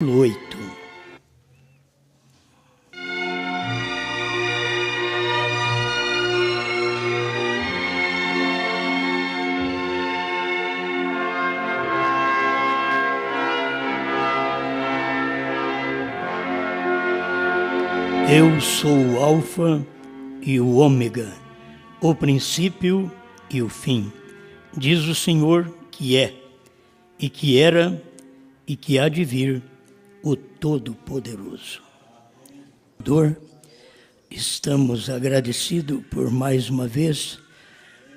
8. Eu sou o Alfa e o Ômega, o princípio e o fim, diz o Senhor que é, e que era, e que há de vir, o Todo-Poderoso. Estamos agradecidos por mais uma vez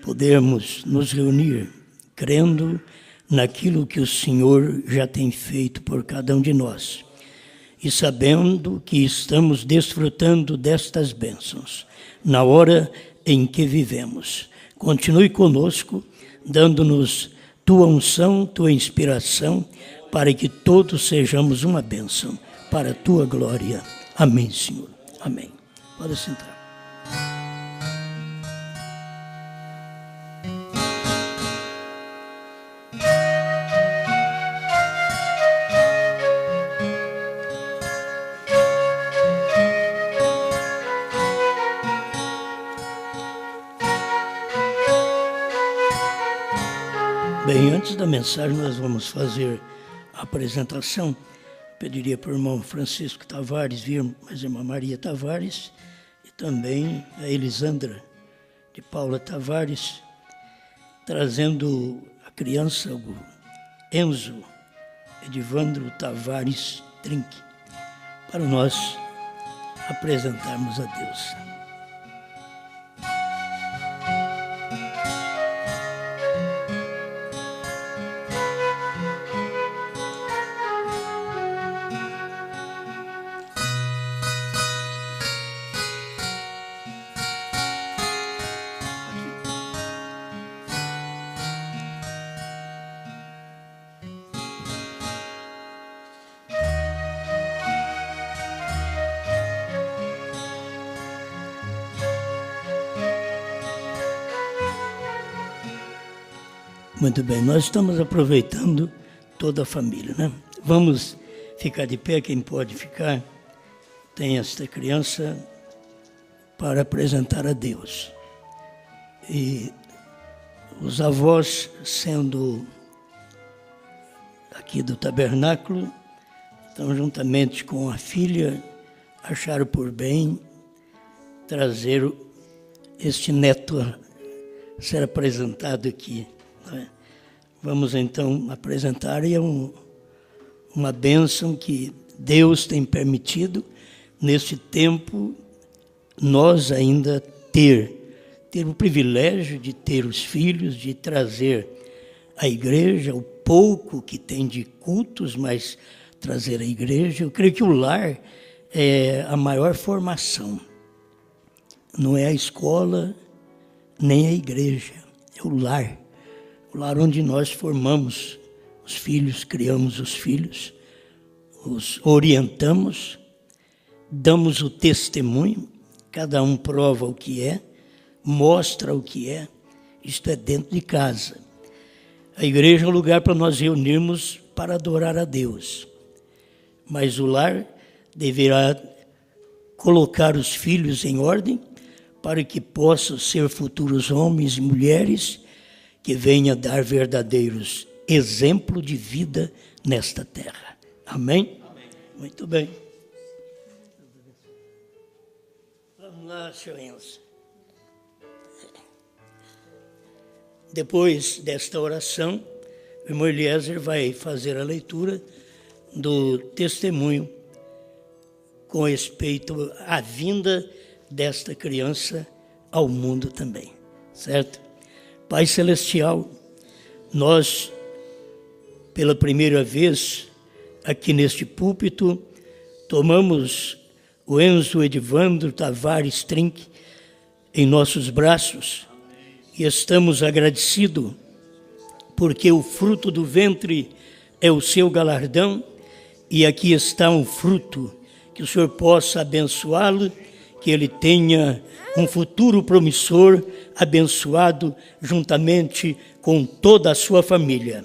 podermos nos reunir, crendo naquilo que o Senhor já tem feito por cada um de nós. E sabendo que estamos desfrutando destas bênçãos, na hora em que vivemos. Continue conosco, dando-nos tua unção, tua inspiração, para que todos sejamos uma bênção, para a tua glória. Amém, Senhor. Amém. Pode sentar. Bem, antes da mensagem nós vamos fazer a apresentação. Pediria para o irmão Francisco Tavares vir, mas a irmã Maria Tavares e também a Elisandra de Paula Tavares, trazendo a criança, o Enzo Edivandro Tavares Trinque, para nós apresentarmos a Deus. Muito bem, nós estamos aproveitando toda a família, né? Vamos ficar de pé, quem pode ficar, tem esta criança para apresentar a Deus. E os avós, sendo aqui do tabernáculo, então juntamente com a filha, acharam por bem trazer este neto a ser apresentado aqui. Vamos então apresentar uma bênção que Deus tem permitido neste tempo nós ainda ter o privilégio de ter os filhos, de trazer a igreja, o pouco que tem de cultos, mas trazer a igreja. Eu creio que o lar é a maior formação, não é a escola nem a igreja, é o lar. O lar onde nós formamos os filhos, criamos os filhos, os orientamos, damos o testemunho, cada um prova o que é, mostra o que é, isto é dentro de casa. A igreja é um lugar para nós reunirmos para adorar a Deus, mas o lar deverá colocar os filhos em ordem para que possam ser futuros homens e mulheres que venha dar verdadeiros exemplos de vida nesta terra. Amém? Amém? Muito bem. Vamos lá, senhor Enzo. Depois desta oração, o irmão Eliezer vai fazer a leitura do testemunho com respeito à vinda desta criança ao mundo também. Certo? Pai Celestial, nós, pela primeira vez, aqui neste púlpito, tomamos o Enzo Edivandro Tavares Trinque em nossos braços e estamos agradecidos porque o fruto do ventre é o seu galardão e aqui está um fruto que o Senhor possa abençoá-lo, que ele tenha um futuro promissor, abençoado, juntamente com toda a sua família.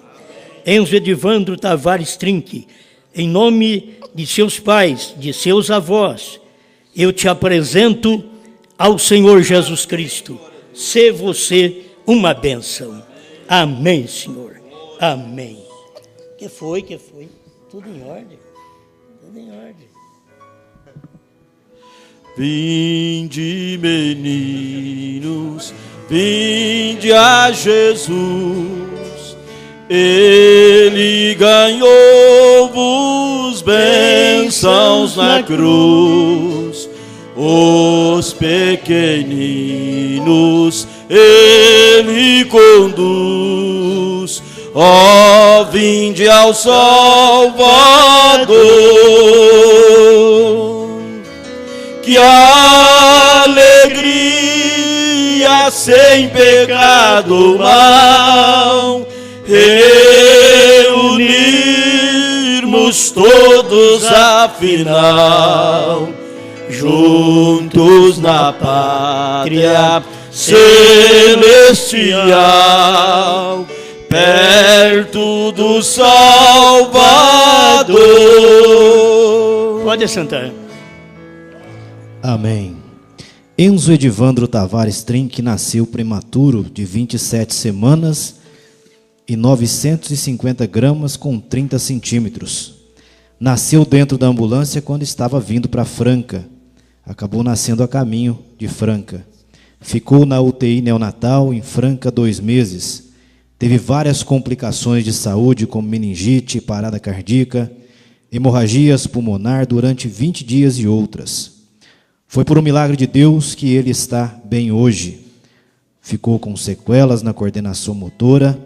Enzo Edivandro Tavares Trinque em nome de seus pais, de seus avós, eu te apresento ao Senhor Jesus Cristo. Sê você uma bênção. Amém, Senhor. Amém. Que foi? Tudo em ordem. Tudo em ordem. Vinde, meninos, vinde a Jesus. Ele ganhou-vos bênçãos na cruz. Os pequeninos Ele conduz. Ó, vinde ao Salvador. Que alegria sem pecado mal, reunirmos todos afinal, juntos na pátria celestial, perto do Salvador. Pode sentar. Amém. Enzo Edivandro Tavares Trinque nasceu prematuro de 27 semanas e 950 gramas com 30 centímetros. Nasceu dentro da ambulância quando estava vindo para Franca. Acabou nascendo a caminho de Franca. Ficou na UTI neonatal em Franca 2 meses. Teve várias complicações de saúde, como meningite, parada cardíaca, hemorragias pulmonar durante 20 dias e outras. Foi por um milagre de Deus que ele está bem hoje. Ficou com sequelas na coordenação motora,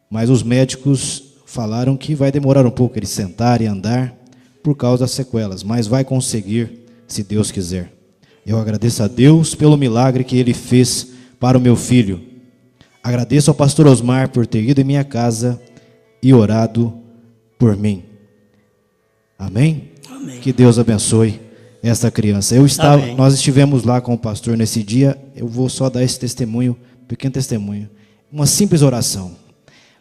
mas os médicos falaram que vai demorar um pouco ele sentar e andar por causa das sequelas, mas vai conseguir, se Deus quiser. Eu agradeço a Deus pelo milagre que ele fez para o meu filho. Agradeço ao pastor Osmar por ter ido em minha casa e orado por mim. Amém? Amém. Que Deus abençoe esta criança. Nós estivemos lá com o pastor nesse dia. Eu vou só dar esse testemunho, pequeno testemunho. Uma simples oração,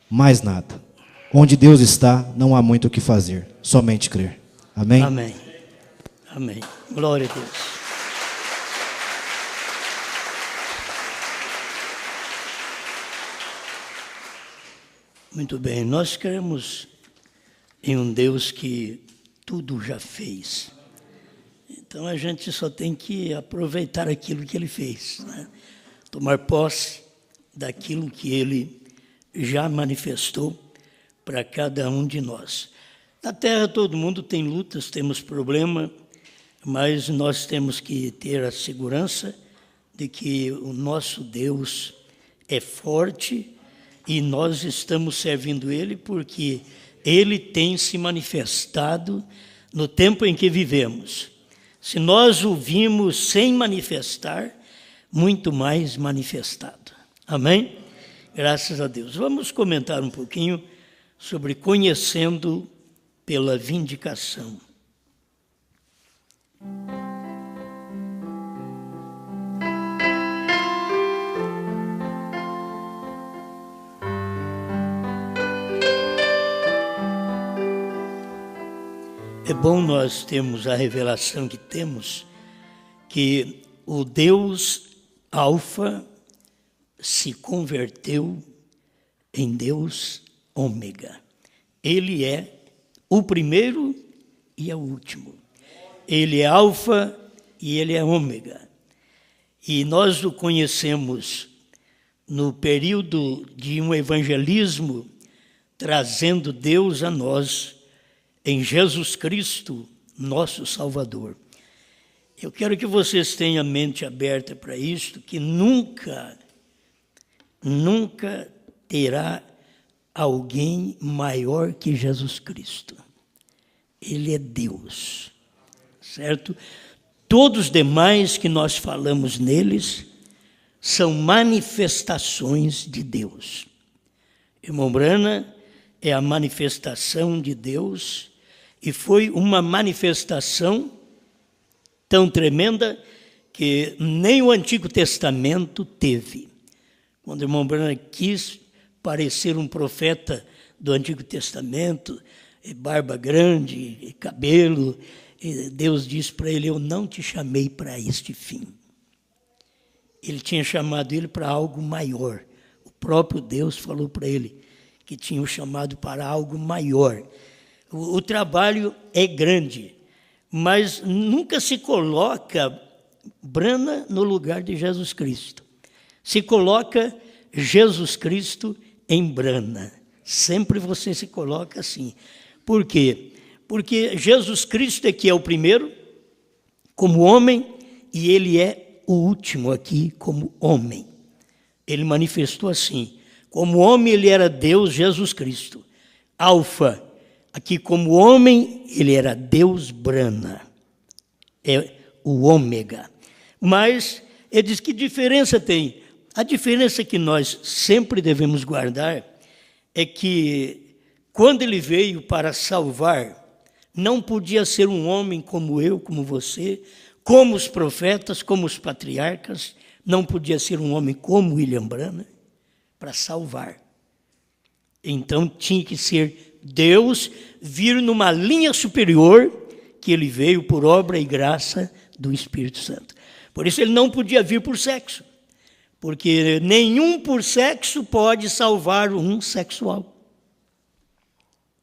mais nada. Onde Deus está, não há muito o que fazer, somente crer. Amém? Amém. Amém. Glória a Deus. Muito bem, nós cremos em um Deus que tudo já fez. Então a gente só tem que aproveitar aquilo que Ele fez, né? Tomar posse daquilo que Ele já manifestou para cada um de nós. Na Terra todo mundo tem lutas, temos problema, mas nós temos que ter a segurança de que o nosso Deus é forte e nós estamos servindo Ele porque Ele tem se manifestado no tempo em que vivemos. Se nós o vimos sem manifestar, muito mais manifestado. Amém? Graças a Deus. Vamos comentar um pouquinho sobre conhecendo pela vindicação. É bom nós termos a revelação que temos, que o Deus Alfa se converteu em Deus Ômega. Ele é o primeiro e é o último. Ele é Alfa e ele é Ômega. E nós o conhecemos no período de um evangelismo, trazendo Deus a nós, em Jesus Cristo, nosso Salvador. Eu quero que vocês tenham a mente aberta para isto, que nunca terá alguém maior que Jesus Cristo. Ele é Deus, certo? Todos os demais que nós falamos neles são manifestações de Deus. Irmão Brana é a manifestação de Deus e foi uma manifestação tão tremenda que nem o Antigo Testamento teve. Quando o irmão Brana quis parecer um profeta do Antigo Testamento, barba grande, cabelo. E Deus disse para ele: eu não te chamei para este fim. Ele tinha chamado ele para algo maior. O próprio Deus falou para ele que tinha o chamado para algo maior. O trabalho é grande, mas nunca se coloca Brana no lugar de Jesus Cristo. Se coloca Jesus Cristo em Brana. Sempre você se coloca assim. Por quê? Porque Jesus Cristo é que é o primeiro, como homem, e ele é o último aqui como homem. Ele manifestou assim. Como homem, ele era Deus, Jesus Cristo. Alfa, aqui como homem, ele era Deus Brana. É o ômega. Mas, ele diz que diferença tem? A diferença que nós sempre devemos guardar é que, quando ele veio para salvar, não podia ser um homem como eu, como você, como os profetas, como os patriarcas, não podia ser um homem como William Branham para salvar. Então tinha que ser Deus vir numa linha superior, que ele veio por obra e graça do Espírito Santo. Por isso ele não podia vir por sexo, porque nenhum por sexo pode salvar um sexual.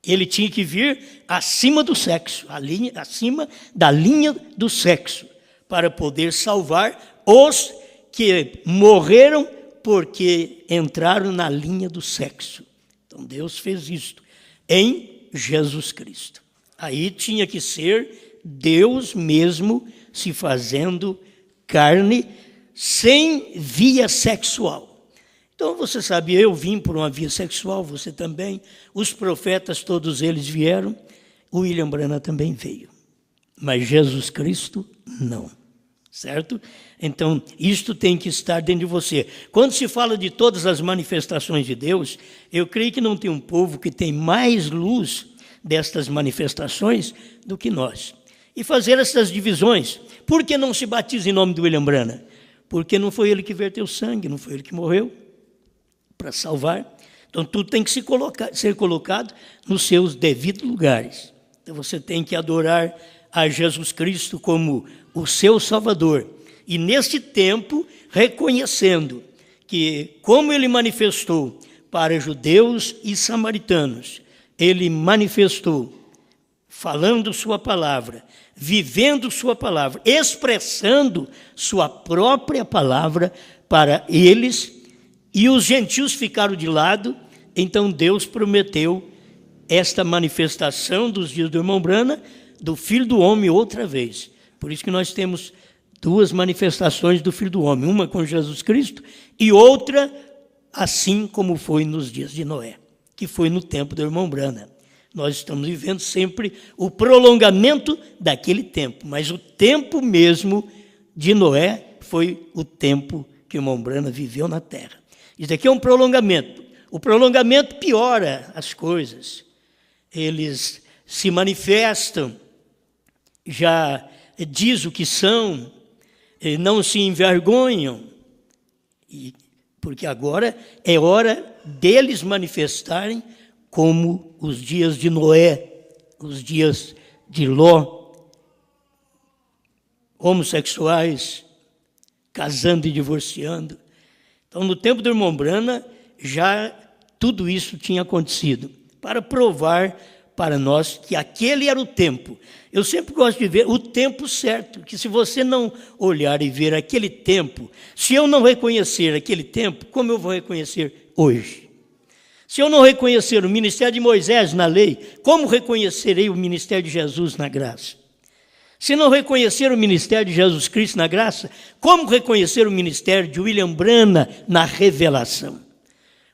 Ele tinha que vir acima do sexo, acima da linha do sexo, para poder salvar os que morreram porque entraram na linha do sexo. Então Deus fez isto em Jesus Cristo. Aí tinha que ser Deus mesmo se fazendo carne, sem via sexual. Então você sabe, eu vim por uma via sexual, você também, os profetas todos eles vieram, o William Branham também veio, mas Jesus Cristo não, certo? Então isto tem que estar dentro de você. Quando se fala de todas as manifestações de Deus, eu creio que não tem um povo que tem mais luz destas manifestações do que nós. E fazer essas divisões. Por que não se batiza em nome do William Branham? Porque não foi ele que verteu sangue, não foi ele que morreu para salvar. Então tudo tem que ser colocado nos seus devidos lugares. Então você tem que adorar a Jesus Cristo como o seu Salvador. E neste tempo, reconhecendo que, como ele manifestou para judeus e samaritanos, ele manifestou falando sua palavra, vivendo sua palavra, expressando sua própria palavra para eles, e os gentios ficaram de lado. Então Deus prometeu esta manifestação dos dias do irmão Branham, do Filho do Homem outra vez. Por isso que nós temos duas manifestações do Filho do Homem, uma com Jesus Cristo e outra assim como foi nos dias de Noé, que foi no tempo do irmão Branham. Nós estamos vivendo sempre o prolongamento daquele tempo, mas o tempo mesmo de Noé foi o tempo que o irmão Branham viveu na terra. Isso aqui é um prolongamento. O prolongamento piora as coisas. Eles se manifestam, já diz o que são, não se envergonham, porque agora é hora deles manifestarem como os dias de Noé, os dias de Ló, homossexuais, casando e divorciando. Então, no tempo do irmão Branham, já tudo isso tinha acontecido, para provar para nós que aquele era o tempo. Eu sempre gosto de ver o tempo certo, que se você não olhar e ver aquele tempo, se eu não reconhecer aquele tempo, como eu vou reconhecer hoje? Se eu não reconhecer o ministério de Moisés na lei, como reconhecerei o ministério de Jesus na graça? Se não reconhecer o ministério de Jesus Cristo na graça, como reconhecer o ministério de William Branham na revelação?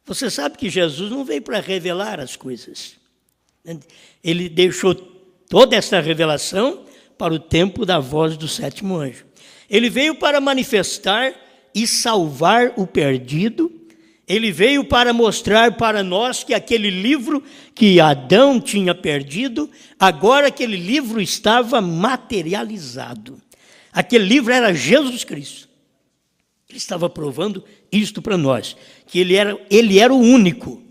Você sabe que Jesus não veio para revelar as coisas. Ele deixou toda essa revelação para o tempo da voz do sétimo anjo. Ele veio para manifestar e salvar o perdido. Ele veio para mostrar para nós que aquele livro que Adão tinha perdido, agora aquele livro estava materializado. Aquele livro era Jesus Cristo. Ele estava provando isto para nós, que ele era o único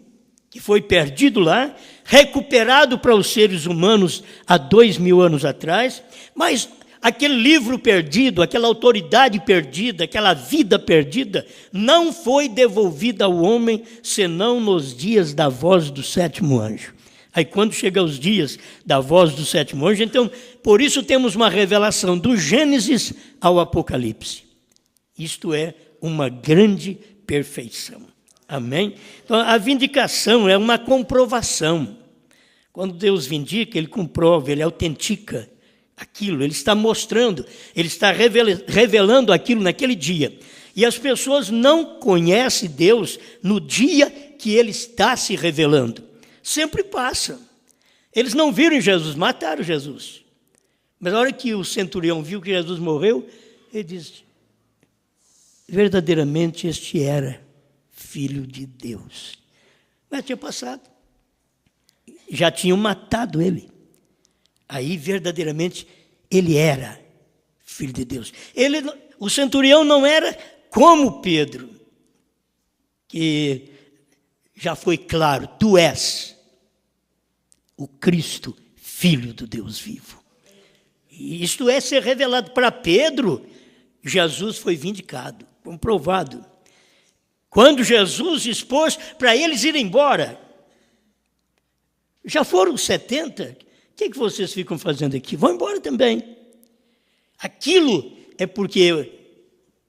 que foi perdido lá, recuperado para os seres humanos há 2000 anos atrás, mas aquele livro perdido, aquela autoridade perdida, aquela vida perdida, não foi devolvida ao homem, senão nos dias da voz do sétimo anjo. Aí quando chega os dias da voz do sétimo anjo, então, por isso temos uma revelação do Gênesis ao Apocalipse. Isto é uma grande perfeição. Amém? Então, a vindicação é uma comprovação. Quando Deus vindica, Ele comprova, Ele autentica aquilo, Ele está mostrando, Ele está revelando aquilo naquele dia. E as pessoas não conhecem Deus no dia que Ele está se revelando. Sempre passa. Eles não viram Jesus, mataram Jesus. Mas na hora que o centurião viu que Jesus morreu, ele disse, verdadeiramente este era Filho de Deus. Mas tinha passado. Já tinham matado ele. Aí, verdadeiramente, ele era Filho de Deus. O centurião não era como Pedro, que já foi claro, tu és o Cristo, Filho do Deus vivo. E isto é ser revelado para Pedro. Jesus foi vindicado, comprovado. Quando Jesus expôs para eles irem embora, já foram 70, o que vocês ficam fazendo aqui? Vão embora também. Aquilo é porque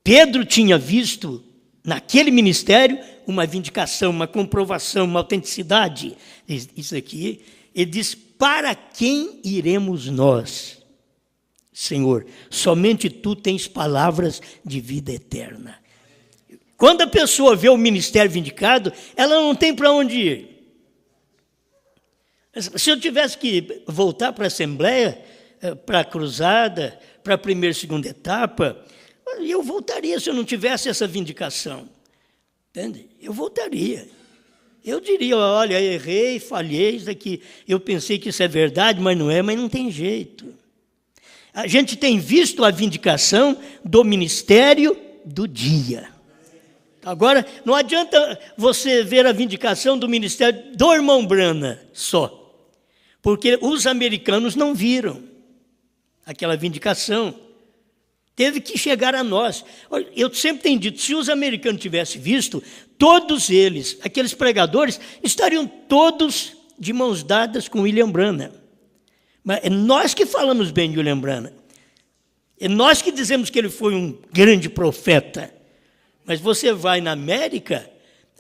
Pedro tinha visto naquele ministério uma vindicação, uma comprovação, uma autenticidade. Isso aqui, ele diz, para quem iremos nós? Senhor, somente Tu tens palavras de vida eterna. Quando a pessoa vê o ministério vindicado, ela não tem para onde ir. Se eu tivesse que voltar para a Assembleia, para a Cruzada, para a primeira e segunda etapa, eu voltaria se eu não tivesse essa vindicação. Entende? Eu voltaria. Eu diria, olha, errei, falhei, isso aqui, eu pensei que isso é verdade, mas não é, mas não tem jeito. A gente tem visto a vindicação do ministério do dia. Agora, não adianta você ver a vindicação do ministério do irmão Brana só, porque os americanos não viram aquela vindicação. Teve que chegar a nós. Eu sempre tenho dito, se os americanos tivessem visto, todos eles, aqueles pregadores, estariam todos de mãos dadas com William Branham. Mas é nós que falamos bem de William Branham. É nós que dizemos que ele foi um grande profeta. Mas você vai na América,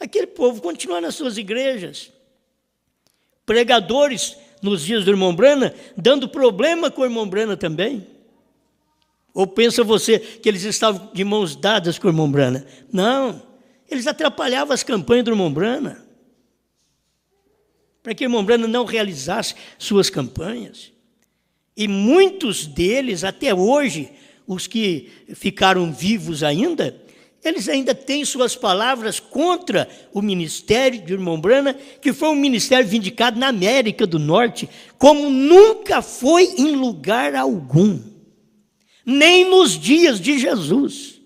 aquele povo continua nas suas igrejas. Pregadores nos dias do irmão Branham, dando problema com o irmão Branham também. Ou pensa você que eles estavam de mãos dadas com o irmão Branham? Não, eles atrapalhavam as campanhas do irmão Branham, para que o irmão Branham não realizasse suas campanhas. E muitos deles, até hoje, os que ficaram vivos ainda, eles ainda têm suas palavras contra o ministério do irmão Branham, que foi um ministério vindicado na América do Norte, como nunca foi em lugar algum, nem nos dias de Jesus.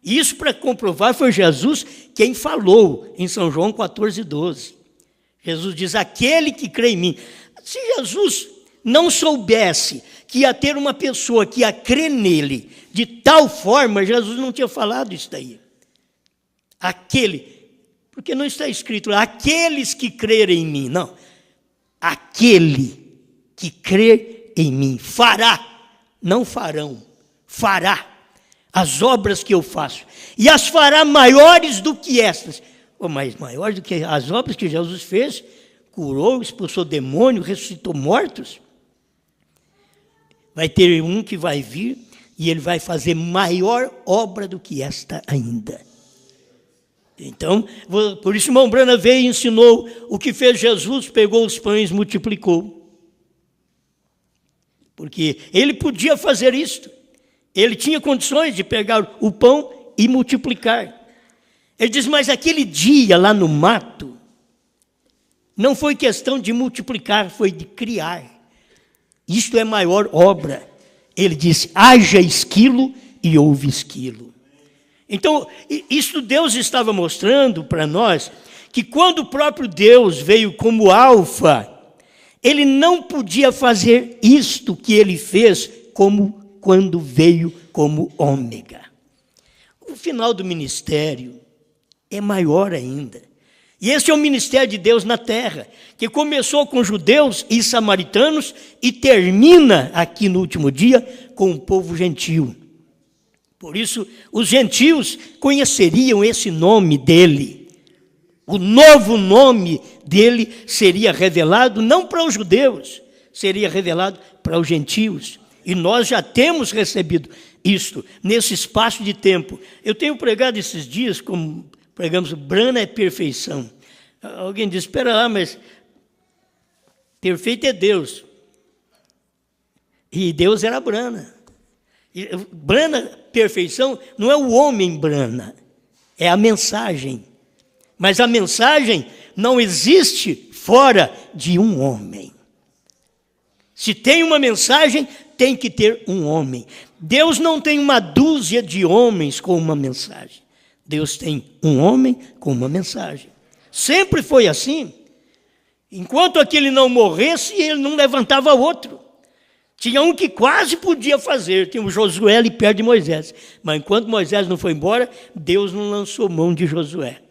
Isso para comprovar foi Jesus quem falou em São João 14:12. Jesus diz, aquele que crê em mim. Se Jesus não soubesse que ia ter uma pessoa que ia crer nele de tal forma, Jesus não tinha falado isso daí. Aquele, porque não está escrito, aqueles que crerem em mim, não. Aquele que crer em mim fará, não farão, fará as obras que eu faço, e as fará maiores do que estas. Mas maiores do que as obras que Jesus fez, curou, expulsou demônio, ressuscitou mortos. Vai ter um que vai vir e ele vai fazer maior obra do que esta ainda. Então, por isso o irmão Branham veio e ensinou o que fez Jesus, pegou os pães, multiplicou. Porque ele podia fazer isto. Ele tinha condições de pegar o pão e multiplicar. Ele diz, mas aquele dia lá no mato, não foi questão de multiplicar, foi de criar. Isto é maior obra. Ele disse, haja esquilo e houve esquilo. Então, isso Deus estava mostrando para nós, que quando o próprio Deus veio como alfa, ele não podia fazer isto que ele fez como quando veio como ômega. O final do ministério é maior ainda. E esse é o ministério de Deus na terra, que começou com judeus e samaritanos e termina aqui no último dia com o povo gentil. Por isso, os gentios conheceriam esse nome dele. O novo nome dele seria revelado não para os judeus, seria revelado para os gentios. E nós já temos recebido isto nesse espaço de tempo. Eu tenho pregado esses dias, como pregamos, Brana é perfeição. Alguém diz, espera lá, mas perfeito é Deus. E Deus era Brana. E Brana, perfeição, não é o homem Brana, é a mensagem. Mas a mensagem não existe fora de um homem. Se tem uma mensagem, tem que ter um homem. Deus não tem uma dúzia de homens com uma mensagem. Deus tem um homem com uma mensagem. Sempre foi assim. Enquanto aquele não morresse, ele não levantava outro. Tinha um que quase podia fazer, tinha o Josué ali perto de Moisés. Mas enquanto Moisés não foi embora, Deus não lançou mão de Josué.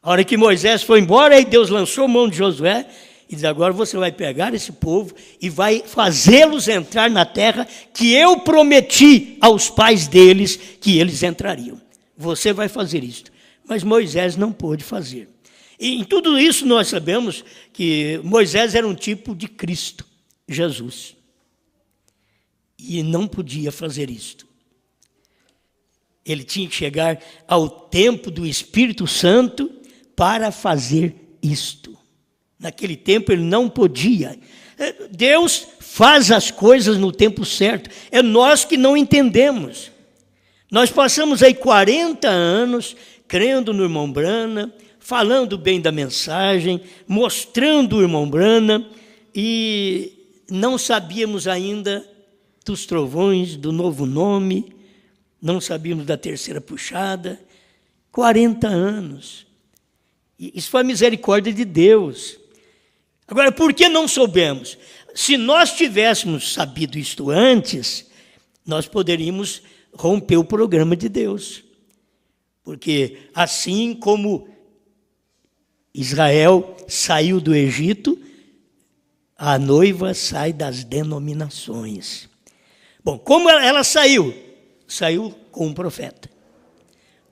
A hora que Moisés foi embora, aí Deus lançou mão de Josué e diz, agora você vai pegar esse povo e vai fazê-los entrar na terra que eu prometi aos pais deles que eles entrariam. Você vai fazer isso. Mas Moisés não pôde fazer. E em tudo isso nós sabemos que Moisés era um tipo de Cristo, Jesus. E não podia fazer isto. Ele tinha que chegar ao tempo do Espírito Santo para fazer isto. Naquele tempo ele não podia. Deus faz as coisas no tempo certo. É nós que não entendemos. Nós passamos aí 40 anos crendo no irmão Brana, falando bem da mensagem, mostrando o irmão Brana, e não sabíamos ainda dos trovões, do novo nome, não sabíamos da terceira puxada. 40 anos. Isso foi a misericórdia de Deus. Agora, por que não soubemos? Se nós tivéssemos sabido isto antes, nós poderíamos romper o programa de Deus. Porque assim como Israel saiu do Egito, a noiva sai das denominações. Bom, como ela saiu? Saiu com um profeta.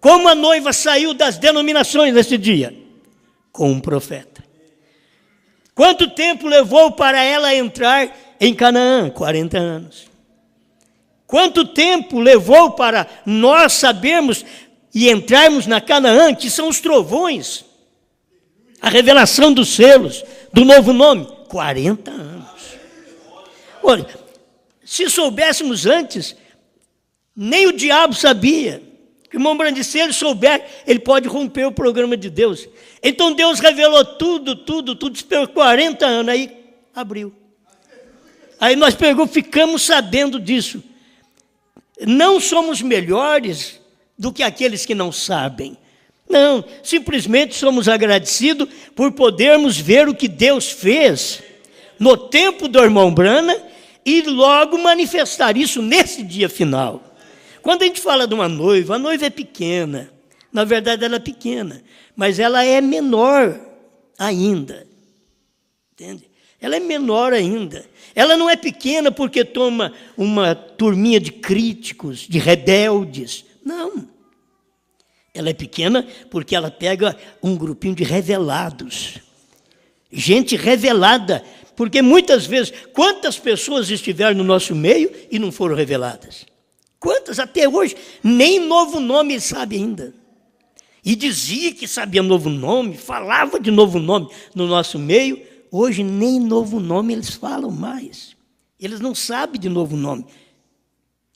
Como a noiva saiu das denominações nesse dia? Com um profeta. Quanto tempo levou para ela entrar em Canaã? 40 anos. Quanto tempo levou para nós sabermos e entrarmos na Canaã, que são os trovões, a revelação dos selos, do novo nome? 40 anos. Olha, se soubéssemos antes, nem o diabo sabia. O irmão Brandi, se ele souber, ele pode romper o programa de Deus. Então Deus revelou tudo, esperou 40 anos, aí abriu. Aí nós ficamos sabendo disso. Não somos melhores do que aqueles que não sabem. Não, simplesmente somos agradecidos por podermos ver o que Deus fez no tempo do irmão Brana e logo manifestar isso nesse dia final. Quando a gente fala de uma noiva, a noiva é pequena. Na verdade, ela é pequena, mas ela é menor ainda. Entende? Ela é menor ainda. Ela não é pequena porque toma uma turminha de críticos, de rebeldes. Não. Ela é pequena porque ela pega um grupinho de revelados. Gente revelada. Porque muitas vezes, quantas pessoas estiveram no nosso meio e não foram reveladas? Quantas até hoje? Nem novo nome sabe ainda. E dizia que sabia novo nome, falava de novo nome no nosso meio. Hoje nem novo nome eles falam mais. Eles não sabem de novo nome.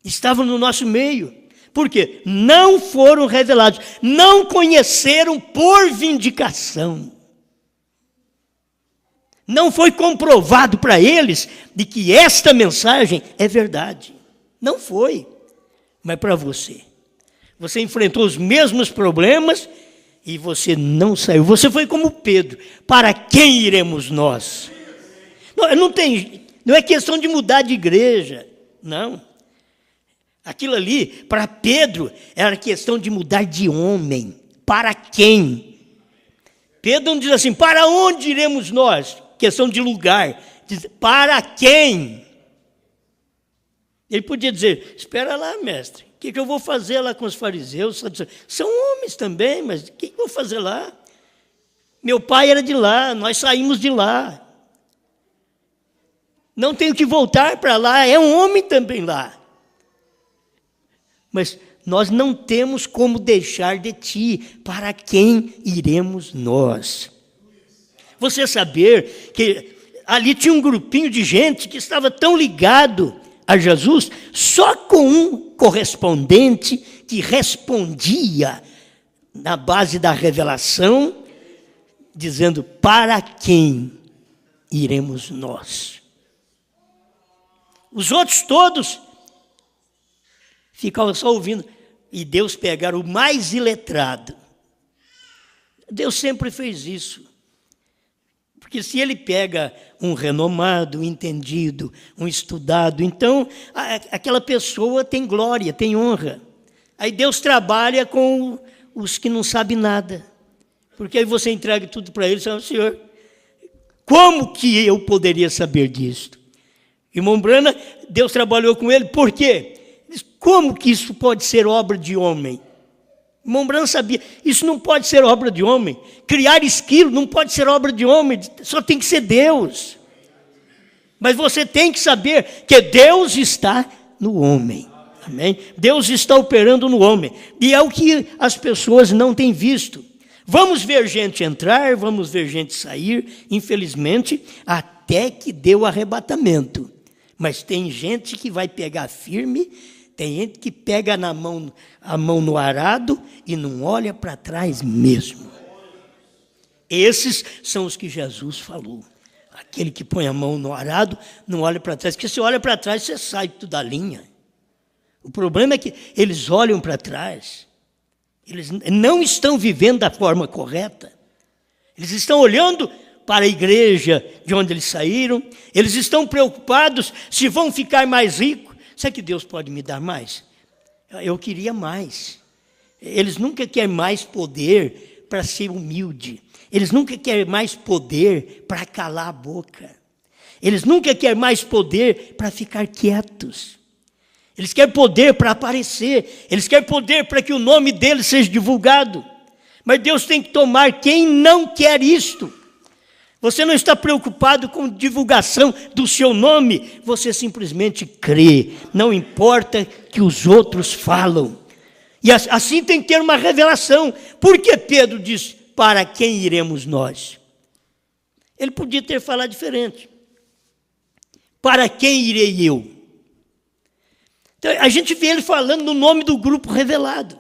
Estavam no nosso meio. Por quê? Não foram revelados. Não conheceram por vindicação. Não foi comprovado para eles de que esta mensagem é verdade. Não foi. Mas para você. Você enfrentou os mesmos problemas e você não saiu. Você foi como Pedro. Para quem iremos nós? Não é questão de mudar de igreja, não. Aquilo ali, para Pedro, era questão de mudar de homem. Para quem? Pedro não diz assim, para onde iremos nós? Questão de lugar. Diz, para quem? Ele podia dizer, espera lá, mestre, o que eu vou fazer lá com os fariseus? São homens também, mas o que eu vou fazer lá? Meu pai era de lá, nós saímos de lá. Não tenho que voltar para lá, é um homem também lá. Mas nós não temos como deixar de ti, para quem iremos nós? Você saber que ali tinha um grupinho de gente que estava tão ligado a Jesus, só com um correspondente que respondia na base da revelação, dizendo, para quem iremos nós? Os outros todos ficavam só ouvindo, e Deus pegar o mais iletrado. Deus sempre fez isso. Porque se ele pega um renomado, um entendido, um estudado, então aquela pessoa tem glória, tem honra. Aí Deus trabalha com os que não sabem nada. Porque aí você entrega tudo para ele e fala, Senhor, como que eu poderia saber disto? Irmão Brana, Deus trabalhou com ele, por quê? Como que isso pode ser obra de homem? Irmão Brana sabia, isso não pode ser obra de homem. Criar esquilo não pode ser obra de homem, só tem que ser Deus. Mas você tem que saber que Deus está no homem. Amém? Deus está operando no homem. E é o que as pessoas não têm visto. Vamos ver gente entrar, vamos ver gente sair, infelizmente, até que dê o arrebatamento. Mas tem gente que vai pegar firme, tem gente que pega a mão no arado e não olha para trás mesmo. Esses são os que Jesus falou. Aquele que põe a mão no arado, não olha para trás. Porque se olha para trás, você sai tudo da linha. O problema é que eles olham para trás. Eles não estão vivendo da forma correta. Eles estão olhando para a igreja de onde eles saíram. Eles estão preocupados se vão ficar mais ricos. Será que Deus pode me dar mais? Eu queria mais. Eles nunca querem mais poder para ser humilde. Eles nunca querem mais poder para calar a boca. Eles nunca querem mais poder para ficar quietos. Eles querem poder para aparecer. Eles querem poder para que o nome deles seja divulgado. Mas Deus tem que tomar quem não quer isto. Você não está preocupado com divulgação do seu nome, você simplesmente crê, não importa que os outros falam. E assim tem que ter uma revelação. Por que Pedro disse, para quem iremos nós? Ele podia ter falado diferente. Para quem irei eu? Então, a gente vê ele falando no nome do grupo revelado.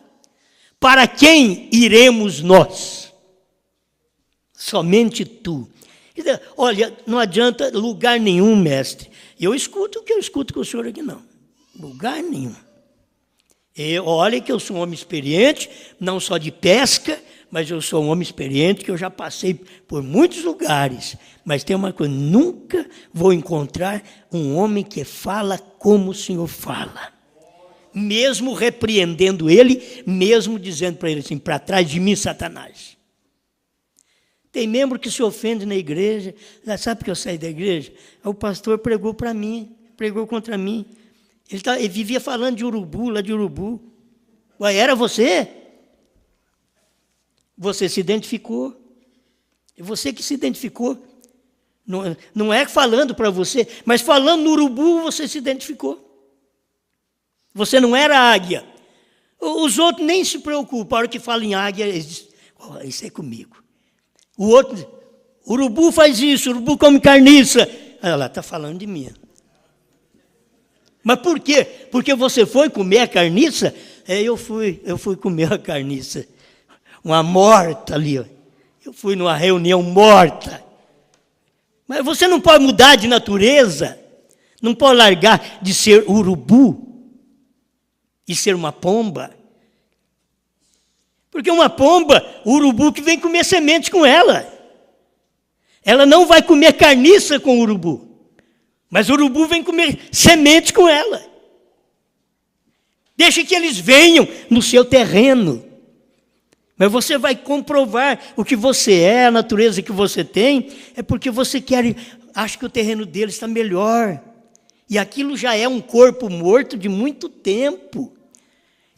Para quem iremos nós? Somente tu. Olha, não adianta lugar nenhum, mestre. Eu escuto o que eu escuto com o senhor aqui, não. Lugar nenhum. Olha que eu sou um homem experiente, não só de pesca, mas eu sou um homem experiente que eu já passei por muitos lugares. Mas tem uma coisa, nunca vou encontrar um homem que fala como o senhor fala. Mesmo repreendendo ele, mesmo dizendo para ele assim, para trás de mim, Satanás. Tem membro que se ofende na igreja. Sabe por que eu saí da igreja? O pastor pregou para mim, pregou contra mim. Ele vivia falando de urubu, lá de urubu. Ué, era você? Você se identificou. É você que se identificou. Não é falando para você, mas falando no urubu você se identificou. Você não era águia. Os outros nem se preocupam. A hora que falam em águia, eles dizem, isso é comigo. O outro, urubu faz isso, urubu come carniça. Ela está falando de mim. Mas por quê? Porque você foi comer a carniça? Eu fui comer a carniça. Uma morta ali. Eu fui numa reunião morta. Mas você não pode mudar de natureza. Não pode largar de ser urubu e ser uma pomba. Porque uma pomba, o urubu que vem comer semente com ela. Ela não vai comer carniça com o urubu, mas o urubu vem comer semente com ela. Deixe que eles venham no seu terreno. Mas você vai comprovar o que você é, a natureza que você tem, é porque você acha que o terreno deles está melhor. E aquilo já é um corpo morto de muito tempo.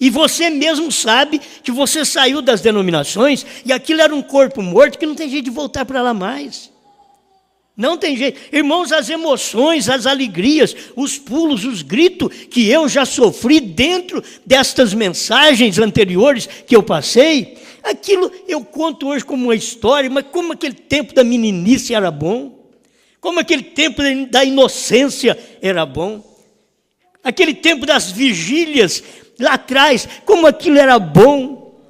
E você mesmo sabe que você saiu das denominações e aquilo era um corpo morto que não tem jeito de voltar para lá mais. Não tem jeito. Irmãos, as emoções, as alegrias, os pulos, os gritos que eu já sofri dentro destas mensagens anteriores que eu passei, aquilo eu conto hoje como uma história, mas como aquele tempo da meninice era bom, como aquele tempo da inocência era bom, aquele tempo das vigílias lá atrás, como aquilo era bom.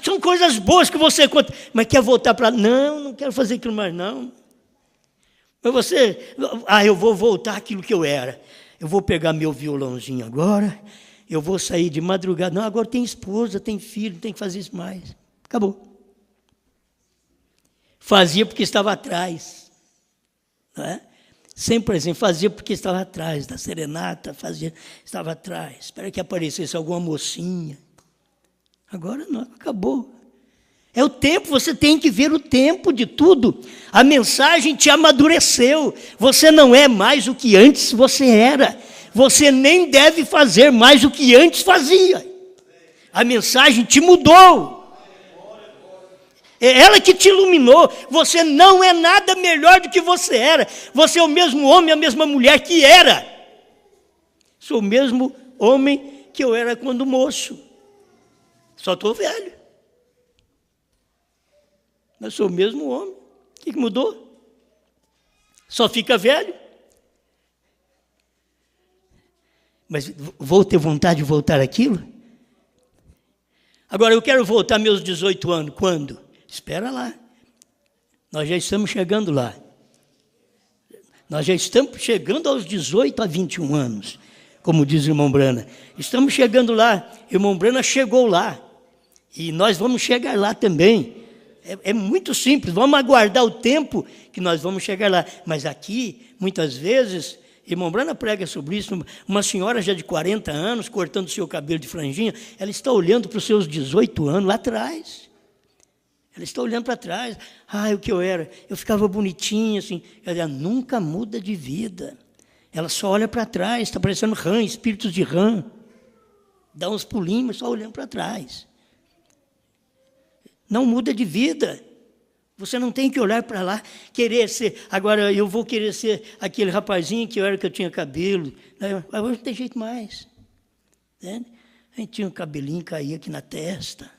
São coisas boas que você conta, mas quer voltar para... Não quero fazer aquilo mais não. Mas eu vou voltar àquilo que eu era. Eu vou pegar meu violãozinho agora, eu vou sair de madrugada. Não, agora tem esposa, tem filho, tem que fazer isso mais. Acabou. Fazia porque estava atrás. Não é? Sempre assim, fazia porque estava atrás da serenata, estava atrás. Espera que aparecesse alguma mocinha. Agora não, acabou. É o tempo, você tem que ver o tempo de tudo. A mensagem te amadureceu. Você não é mais o que antes você era. Você nem deve fazer mais o que antes fazia. A mensagem te mudou. É ela que te iluminou. Você não é nada melhor do que você era. Você é o mesmo homem, a mesma mulher que era. Sou o mesmo homem que eu era quando moço. Só estou velho. Mas sou o mesmo homem. O que mudou? Só fica velho. Mas vou ter vontade de voltar àquilo? Agora, eu quero voltar meus 18 anos. Quando? Espera lá. Nós já estamos chegando lá. Nós já estamos chegando aos 18 a 21 anos, como diz o irmão Brana. Estamos chegando lá. O irmão Brana chegou lá. E nós vamos chegar lá também. É muito simples. Vamos aguardar o tempo que nós vamos chegar lá. Mas aqui, muitas vezes, irmão Brana prega sobre isso. Uma senhora já de 40 anos, cortando seu cabelo de franjinha, ela está olhando para os seus 18 anos lá atrás. Ela está olhando para trás. O que eu era? Eu ficava bonitinha, assim. Ela nunca muda de vida. Ela só olha para trás, está parecendo rã, espíritos de rã. Dá uns pulinhos, mas só olhando para trás. Não muda de vida. Você não tem que olhar para lá, querer ser... Agora, eu vou querer ser aquele rapazinho que eu era, que eu tinha cabelo. Mas hoje não tem jeito mais. Né? A gente tinha um cabelinho, caía aqui na testa.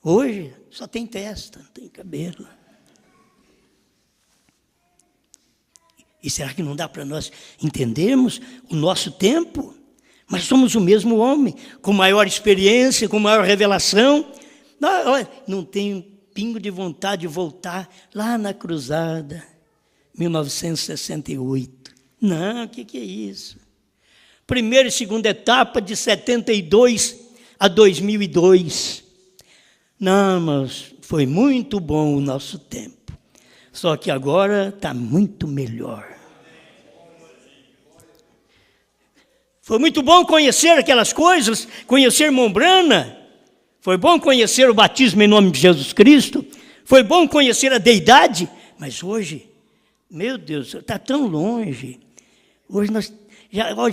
Hoje, só tem testa, não tem cabelo. E será que não dá para nós entendermos o nosso tempo? Mas somos o mesmo homem, com maior experiência, com maior revelação. Não tenho pingo de vontade de voltar lá na cruzada, 1968. Não, o que é isso? Primeira e segunda etapa de 72 a 2002. Não, mas foi muito bom o nosso tempo. Só que agora está muito melhor. Foi muito bom conhecer aquelas coisas, conhecer irmão Brana. Foi bom conhecer o batismo em nome de Jesus Cristo. Foi bom conhecer a deidade. Mas hoje, meu Deus, está tão longe. Hoje nós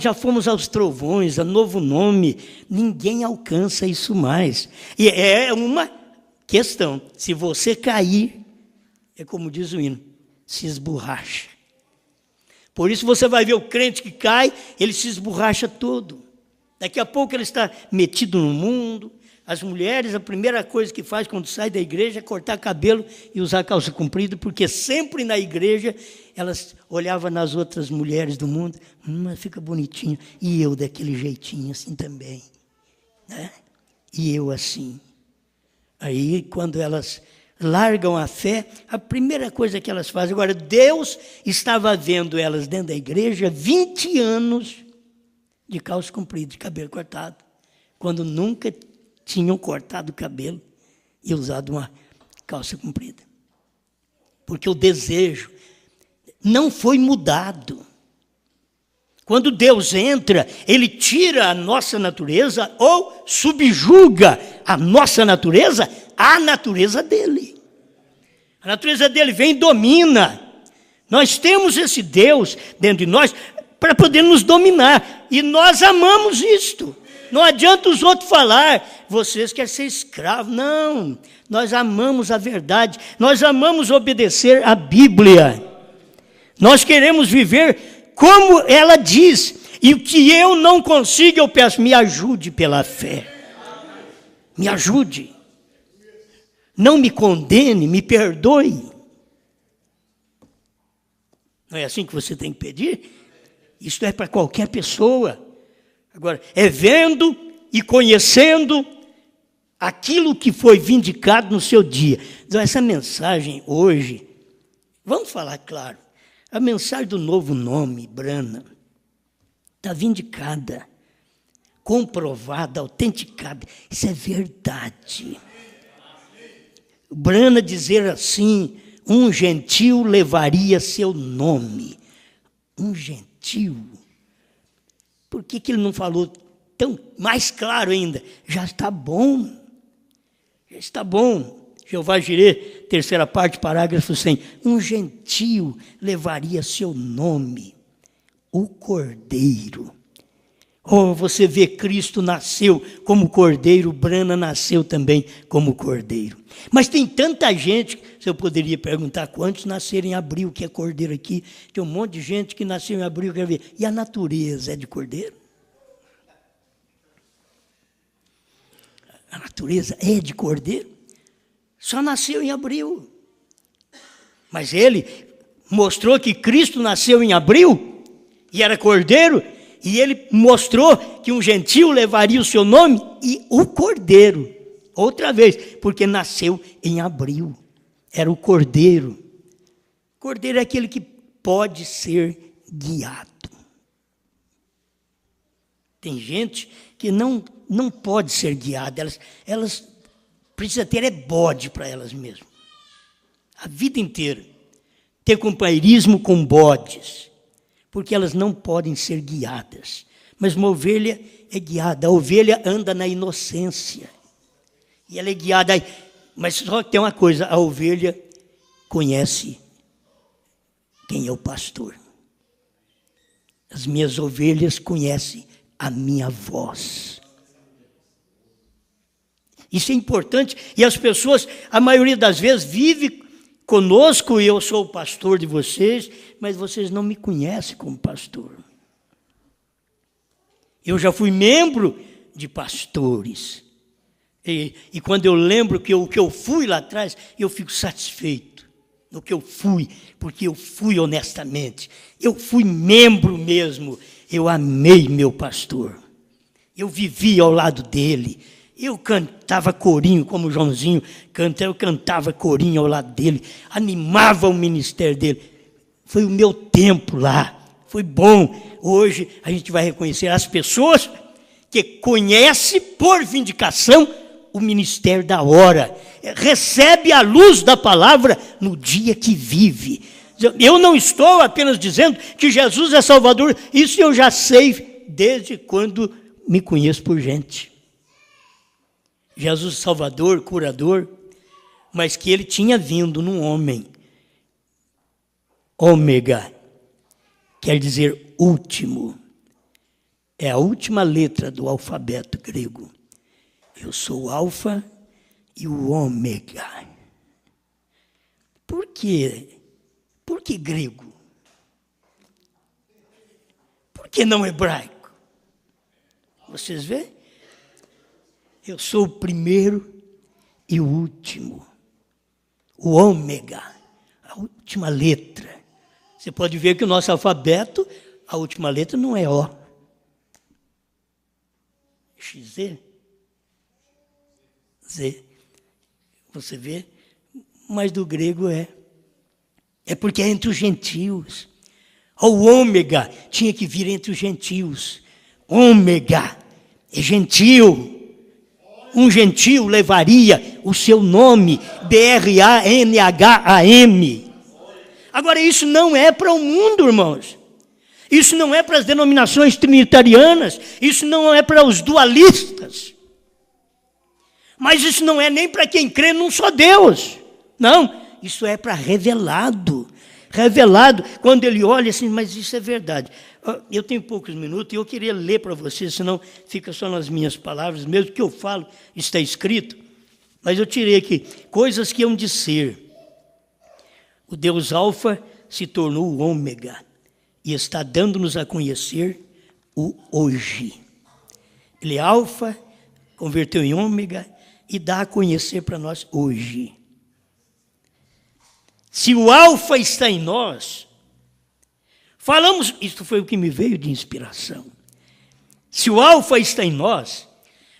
já fomos aos trovões, a novo nome. Ninguém alcança isso mais. E é uma questão. Se você cair, é como diz o hino, se esborracha. Por isso você vai ver o crente que cai, ele se esborracha todo. Daqui a pouco ele está metido no mundo. As mulheres, a primeira coisa que faz quando sai da igreja é cortar cabelo e usar calça comprida, porque sempre na igreja elas olhavam nas outras mulheres do mundo, mas fica bonitinho. E eu daquele jeitinho assim também. Né? E eu assim. Aí quando elas largam a fé, a primeira coisa que elas fazem... Agora, Deus estava vendo elas dentro da igreja 20 anos de calça comprida, de cabelo cortado, quando nunca tinham cortado o cabelo e usado uma calça comprida. Porque o desejo não foi mudado. Quando Deus entra, Ele tira a nossa natureza ou subjuga a nossa natureza à natureza dEle. A natureza dEle vem e domina. Nós temos esse Deus dentro de nós para poder nos dominar. E nós amamos isto. Não adianta os outros falar, vocês querem ser escravos. Não, nós amamos a verdade. Nós amamos obedecer a Bíblia. Nós queremos viver como ela diz. E o que eu não consigo, eu peço, me ajude pela fé. Me ajude. Não me condene, me perdoe. Não é assim que você tem que pedir? Isso é para qualquer pessoa. Agora, é vendo e conhecendo aquilo que foi vindicado no seu dia. Então, essa mensagem hoje, vamos falar claro, a mensagem do novo nome, Brana, está vindicada, comprovada, autenticada. Isso é verdade. Brana dizer assim, um gentil levaria seu nome. Um gentil. Por que ele não falou tão mais claro ainda? Já está bom. Já está bom. Jeová Jirê, terceira parte, parágrafo 100. Um gentil levaria seu nome. O Cordeiro. Oh, você vê, Cristo nasceu como Cordeiro, Brana nasceu também como Cordeiro. Mas tem tanta gente, se eu poderia perguntar quantos nasceram em abril, que é Cordeiro aqui, tem um monte de gente que nasceu em abril, quero ver. E a natureza é de Cordeiro? A natureza é de Cordeiro? Só nasceu em abril. Mas ele mostrou que Cristo nasceu em abril e era Cordeiro, e ele mostrou que um gentil levaria o seu nome e o Cordeiro. Outra vez, porque nasceu em abril. Era o Cordeiro. Cordeiro é aquele que pode ser guiado. Tem gente que não pode ser guiada. Elas precisam ter bode para elas mesmas. A vida inteira. Ter companheirismo com bodes. Porque elas não podem ser guiadas. Mas uma ovelha é guiada. A ovelha anda na inocência. E ela é guiada. Mas só que tem uma coisa. A ovelha conhece quem é o pastor. As minhas ovelhas conhecem a minha voz. Isso é importante. E as pessoas, a maioria das vezes, vive conosco, e eu sou o pastor de vocês, mas vocês não me conhecem como pastor. Eu já fui membro de pastores. E quando eu lembro que o que eu fui lá atrás, eu fico satisfeito no que eu fui, porque eu fui honestamente. Eu fui membro mesmo. Eu amei meu pastor. Eu vivi ao lado dele. Eu cantava corinho, como o Joãozinho canta, eu cantava corinho ao lado dele, animava o ministério dele. Foi o meu tempo lá, foi bom. Hoje a gente vai reconhecer as pessoas que conhecem por vindicação o ministério da hora. Recebe a luz da palavra no dia que vive. Eu não estou apenas dizendo que Jesus é Salvador, isso eu já sei desde quando me conheço por gente. Jesus Salvador, curador, mas que ele tinha vindo num homem. Ômega, quer dizer último. É a última letra do alfabeto grego. Eu sou o alfa e o ômega. Por quê? Por que grego? Por que não hebraico? Vocês veem? Eu sou o primeiro e o último. O ômega, a última letra. Você pode ver que o nosso alfabeto, a última letra não é O. XZ. Z. Você vê? Mas do grego é. É porque é entre os gentios. O ômega tinha que vir entre os gentios. Ômega é gentil. um gentio levaria o seu nome, Branham. Agora, isso não é para o mundo, irmãos. Isso não é para as denominações trinitarianas. Isso não é para os dualistas. Mas isso não é nem para quem crê num só Deus. Não, isso é para revelado. Revelado, quando ele olha assim, mas isso é verdade. Eu tenho poucos minutos e eu queria ler para vocês, senão fica só nas minhas palavras, mesmo que eu falo, está escrito. Mas eu tirei aqui, coisas que hão de ser. O Deus Alfa se tornou o Ômega e está dando-nos a conhecer o hoje. Ele é Alfa, converteu em Ômega e dá a conhecer para nós hoje. Se o Alfa está em nós, falamos, isso foi o que me veio de inspiração. Se o Alfa está em nós,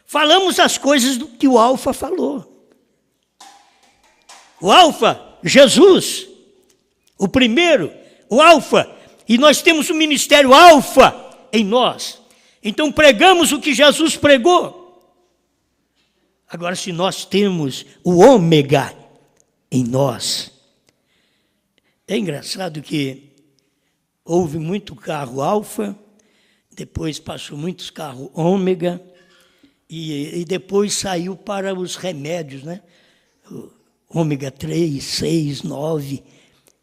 falamos as coisas que o Alfa falou. O Alfa, Jesus, o primeiro, o Alfa, e nós temos o ministério Alfa em nós. Então pregamos o que Jesus pregou. Agora, se nós temos o Ômega em nós, é engraçado que houve muito carro Alfa, depois passou muitos carros Ômega, e depois saiu para os remédios, né? Ômega 3, 6, 9.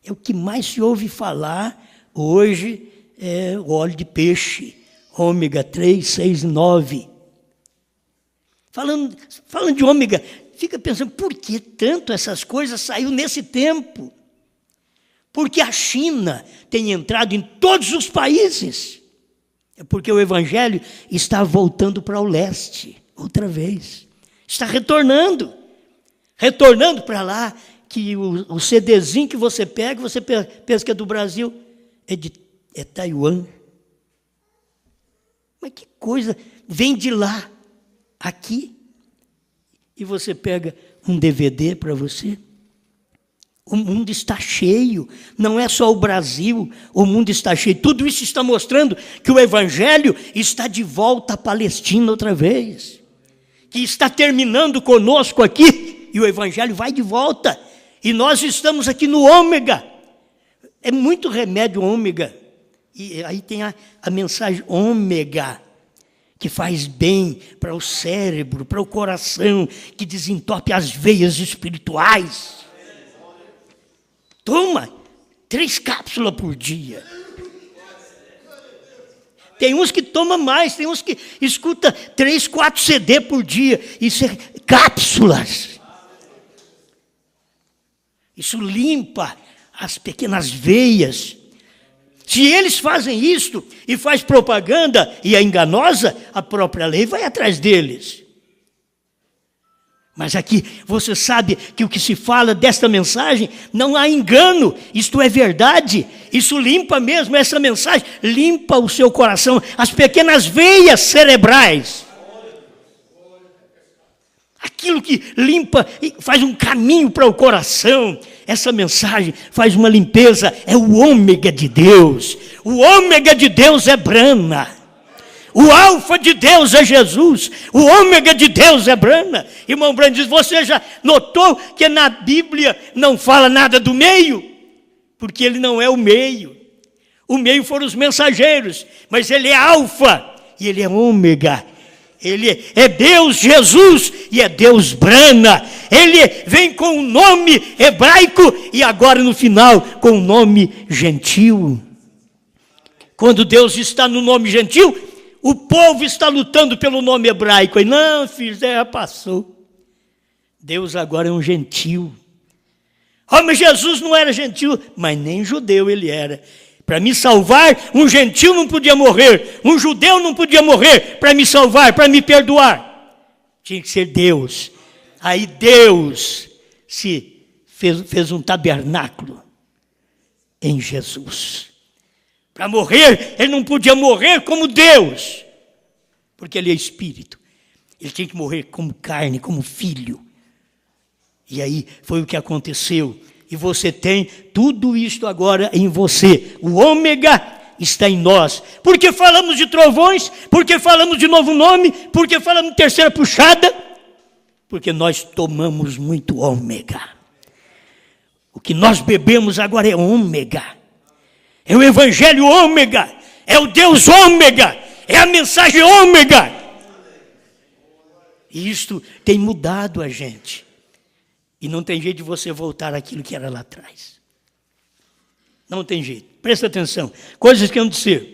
É o que mais se ouve falar hoje, é o óleo de peixe, ômega 3, 6, 9. Falando de ômega, fica pensando, por que tanto essas coisas saiu nesse tempo? Porque a China tem entrado em todos os países. É porque o evangelho está voltando para o leste, outra vez. Está retornando para lá, que o CDzinho que você pega, você pensa que é do Brasil, é Taiwan. Mas que coisa, vem de lá, aqui, e você pega um DVD para você. O mundo está cheio, não é só o Brasil, o mundo está cheio. Tudo isso está mostrando que o evangelho está de volta à Palestina outra vez, que está terminando conosco aqui, e o evangelho vai de volta. E nós estamos aqui no Ômega. É muito remédio Ômega. E aí tem a mensagem Ômega, que faz bem para o cérebro, para o coração, que desentope as veias espirituais. Toma 3 cápsulas por dia. Tem uns que tomam mais, tem uns que escuta 3, 4 CD por dia. Isso é cápsulas. Isso limpa as pequenas veias. Se eles fazem isto e faz propaganda e é enganosa, a própria lei vai atrás deles. Mas aqui você sabe que o que se fala desta mensagem não há engano, isto é verdade, isso limpa mesmo, essa mensagem limpa o seu coração, as pequenas veias cerebrais. Aquilo que limpa e faz um caminho para o coração, essa mensagem faz uma limpeza, é o Ômega de Deus. O Ômega de Deus é Brana. O Alfa de Deus é Jesus. O Ômega de Deus é Brana. Irmão Brana diz, você já notou que na Bíblia não fala nada do meio? Porque ele não é o meio. O meio foram os mensageiros, mas ele é Alfa e ele é Ômega. Ele é Deus Jesus e é Deus Brana. Ele vem com o nome hebraico e agora no final com o nome gentil. Quando Deus está no nome gentil, o povo está lutando pelo nome hebraico. E não, filhos, já passou. Deus agora é um gentil. Oh, mas Jesus não era gentil, mas nem judeu ele era. Para me salvar, um gentil não podia morrer, um judeu não podia morrer para me salvar, para me perdoar. Tinha que ser Deus. Aí Deus fez um tabernáculo em Jesus. Para morrer, ele não podia morrer como Deus, porque ele é espírito. Ele tinha que morrer como carne, como filho. E aí foi o que aconteceu. E você tem tudo isto agora em você. O Ômega está em nós. Porque falamos de trovões, porque falamos de novo nome, porque falamos de terceira puxada. Porque nós tomamos muito ômega. O que nós bebemos agora é ômega. É o evangelho ômega. É o Deus ômega. É a mensagem ômega. E isto tem mudado a gente. E não tem jeito de você voltar àquilo que era lá atrás. Não tem jeito. Presta atenção. Coisas que vão dizer.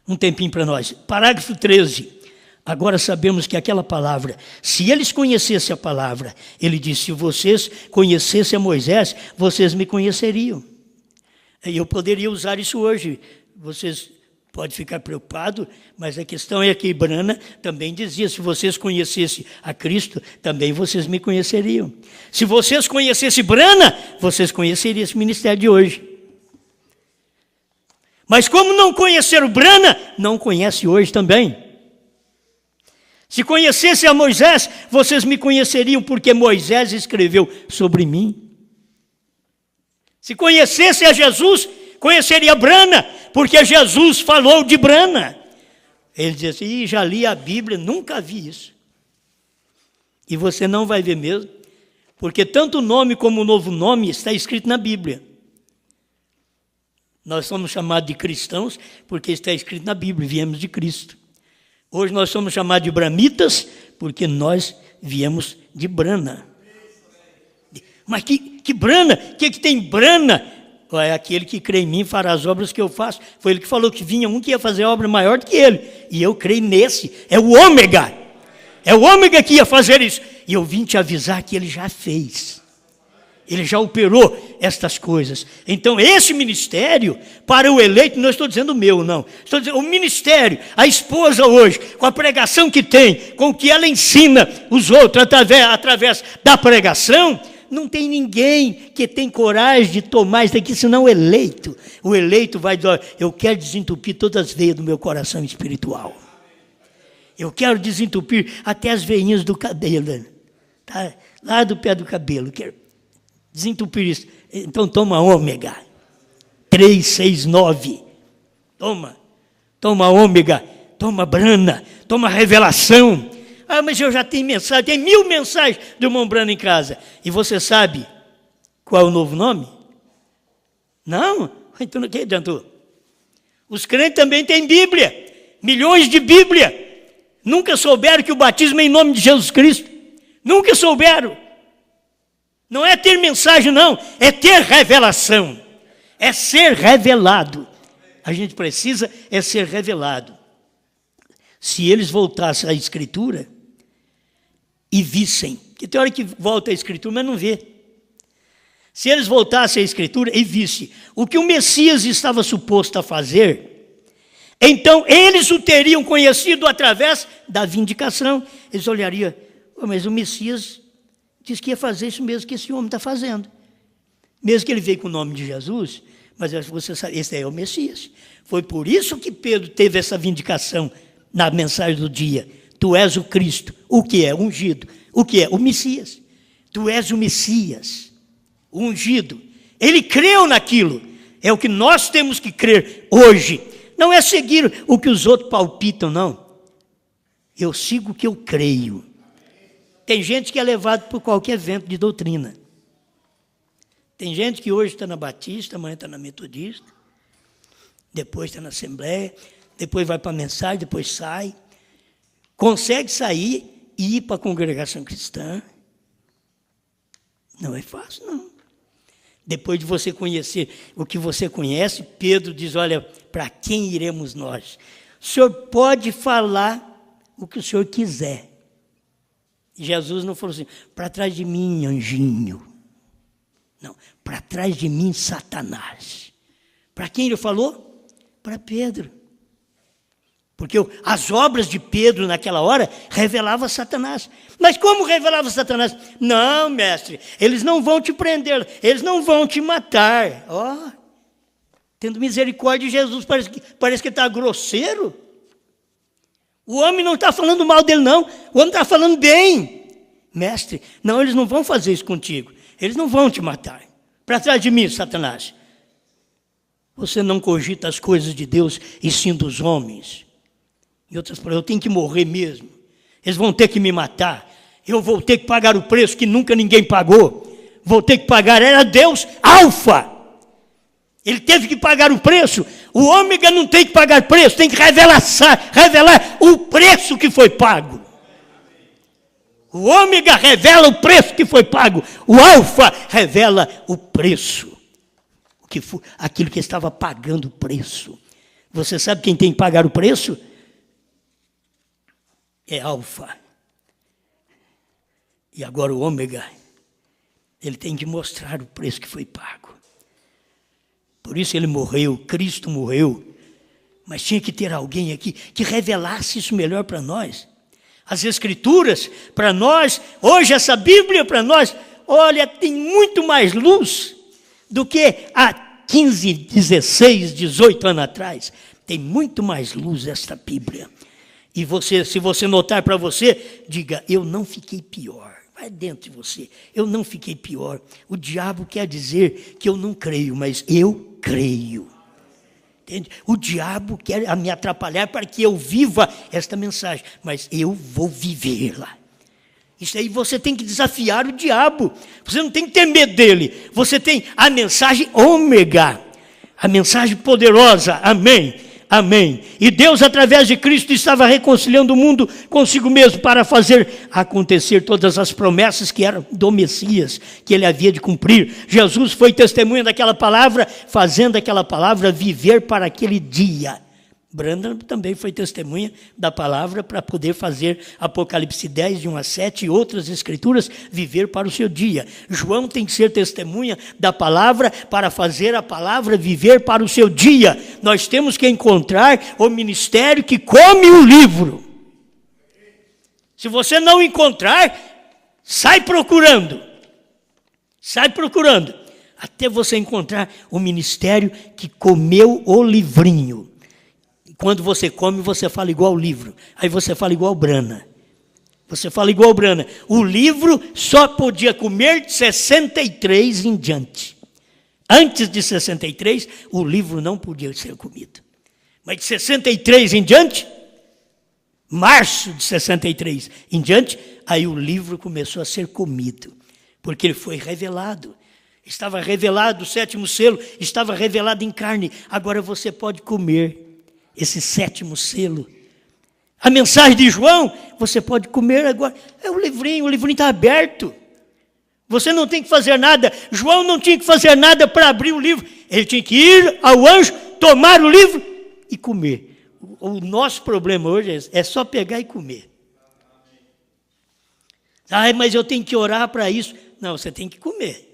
Um tempinho para nós. Parágrafo 13. Agora sabemos que aquela palavra, se eles conhecessem a palavra, ele disse, se vocês conhecessem a Moisés, vocês me conheceriam. E eu poderia usar isso hoje. Vocês podem ficar preocupados, mas a questão é que Brana também dizia, se vocês conhecessem a Cristo, também vocês me conheceriam. Se vocês conhecessem Brana, vocês conheceriam esse ministério de hoje. Mas como não conheceram Brana, não conhece hoje também. Se conhecessem a Moisés, vocês me conheceriam, porque Moisés escreveu sobre mim. Se conhecessem a Jesus, conheceria Brana, porque Jesus falou de Brana. Ele diz assim, já li a Bíblia, nunca vi isso. E você não vai ver mesmo, porque tanto o nome como o novo nome está escrito na Bíblia. Nós somos chamados de cristãos, porque está escrito na Bíblia, viemos de Cristo. Hoje nós somos chamados de bramitas, porque nós viemos de Brana. Mas que Brana? O que tem Brana? É aquele que crê em mim fará as obras que eu faço. Foi ele que falou que vinha um que ia fazer obra maior do que ele. E eu creio nesse. É o ômega. É o ômega que ia fazer isso. E eu vim te avisar que ele já fez. Ele já operou estas coisas. Então, esse ministério, para o eleito, não estou dizendo o meu, não. Estou dizendo o ministério, a esposa hoje, com a pregação que tem, com o que ela ensina os outros através da pregação, não tem ninguém que tem coragem de tomar isso daqui, senão o eleito. O eleito vai dizer, eu quero desentupir todas as veias do meu coração espiritual. Eu quero desentupir até as veinhas do cabelo. Tá? Lá do pé do cabelo, quero desentupir isso. Então toma ômega 369. Toma ômega, toma Brana, toma revelação. Ah, mas eu já tenho mensagem, tem 1000 mensagens do irmão Brana em casa. E você sabe qual é o novo nome? Não? Então o que adiantou? Os crentes também têm Bíblia, milhões de Bíblia. Nunca souberam que o batismo é em nome de Jesus Cristo. Nunca souberam. Não é ter mensagem, não. É ter revelação. É ser revelado. A gente precisa ser revelado. Se eles voltassem à Escritura e vissem, que tem hora que volta à Escritura, mas não vê. Se eles voltassem à Escritura e vissem o que o Messias estava suposto a fazer, então eles o teriam conhecido através da vindicação. Eles olhariam, mas o Messias diz que ia fazer isso mesmo que esse homem está fazendo. Mesmo que ele veio com o nome de Jesus, mas você sabe, esse é o Messias. Foi por isso que Pedro teve essa vindicação na mensagem do dia. Tu és o Cristo. O que é? Ungido. O que é? O Messias. Tu és o Messias. O ungido. Ele creu naquilo. É o que nós temos que crer hoje. Não é seguir o que os outros palpitam, não. Eu sigo o que eu creio. Tem gente que é levado por qualquer vento de doutrina. Tem gente que hoje está na Batista, amanhã está na Metodista, depois está na Assembleia, depois vai para a mensagem, depois sai. Consegue sair e ir para a congregação cristã. Não é fácil, não. Depois de você conhecer o que você conhece, Pedro diz, olha, para quem iremos nós? O senhor pode falar o que o senhor quiser. Jesus não falou assim, para trás de mim, anjinho. Não, para trás de mim, Satanás. Para quem ele falou? Para Pedro. Porque as obras de Pedro naquela hora revelavam Satanás. Mas como revelava Satanás? Não, mestre, eles não vão te prender, eles não vão te matar. Ó, tendo misericórdia de Jesus, parece que está grosseiro. O homem não está falando mal dele, não. O homem está falando bem. Mestre, não, eles não vão fazer isso contigo. Eles não vão te matar. Para trás de mim, Satanás. Você não cogita as coisas de Deus e sim dos homens. Em outras palavras, eu tenho que morrer mesmo. Eles vão ter que me matar. eu vou ter que pagar o preço que nunca ninguém pagou. Vou ter que pagar, era Deus Alfa. Ele teve que pagar o preço. O ômega não tem que pagar preço, tem que revelar o preço que foi pago. O ômega revela o preço que foi pago. O alfa revela o preço. Aquilo que estava pagando o preço. Você sabe quem tem que pagar o preço? É alfa. E agora o ômega, ele tem que mostrar o preço que foi pago. Por isso ele morreu, Cristo morreu. Mas tinha que ter alguém aqui que revelasse isso melhor para nós. As Escrituras, para nós, hoje essa Bíblia para nós, olha, tem muito mais luz do que há 15, 16, 18 anos atrás. Tem muito mais luz esta Bíblia. E você, se você notar para você, diga, eu não fiquei pior. Vai dentro de você, eu não fiquei pior. O diabo quer dizer que eu não creio, mas eu creio. Entende? O diabo quer me atrapalhar para que eu viva esta mensagem, mas eu vou vivê-la. Isso aí você tem que desafiar o diabo. Você não tem que ter medo dele. Você tem a mensagem ômega, a mensagem poderosa. Amém. Amém. E Deus, através de Cristo, estava reconciliando o mundo consigo mesmo para fazer acontecer todas as promessas que eram do Messias, que ele havia de cumprir. Jesus foi testemunha daquela palavra, fazendo aquela palavra viver para aquele dia. Brandon também foi testemunha da palavra para poder fazer Apocalipse 10, de 1 a 7 e outras escrituras viver para o seu dia. João tem que ser testemunha da palavra para fazer a palavra viver para o seu dia. Nós temos que encontrar o ministério que come o livro. Se você não encontrar, sai procurando. Sai procurando. Até você encontrar o ministério que comeu o livrinho. Quando você come, você fala igual o livro. Aí você fala igual Brana. Você fala igual Brana. O livro só podia comer de 63 em diante. Antes de 63, o livro não podia ser comido. Mas de 63 em diante, março de 63 em diante, aí o livro começou a ser comido. Porque ele foi revelado. Estava revelado o 7º selo, estava revelado em carne. Agora você pode comer esse 7º selo. A mensagem de João, você pode comer agora. É o livrinho está aberto. Você não tem que fazer nada. João não tinha que fazer nada para abrir o livro. Ele tinha que ir ao anjo, tomar o livro e comer. O nosso problema hoje é só pegar e comer. Mas eu tenho que orar para isso. Não, você tem que comer.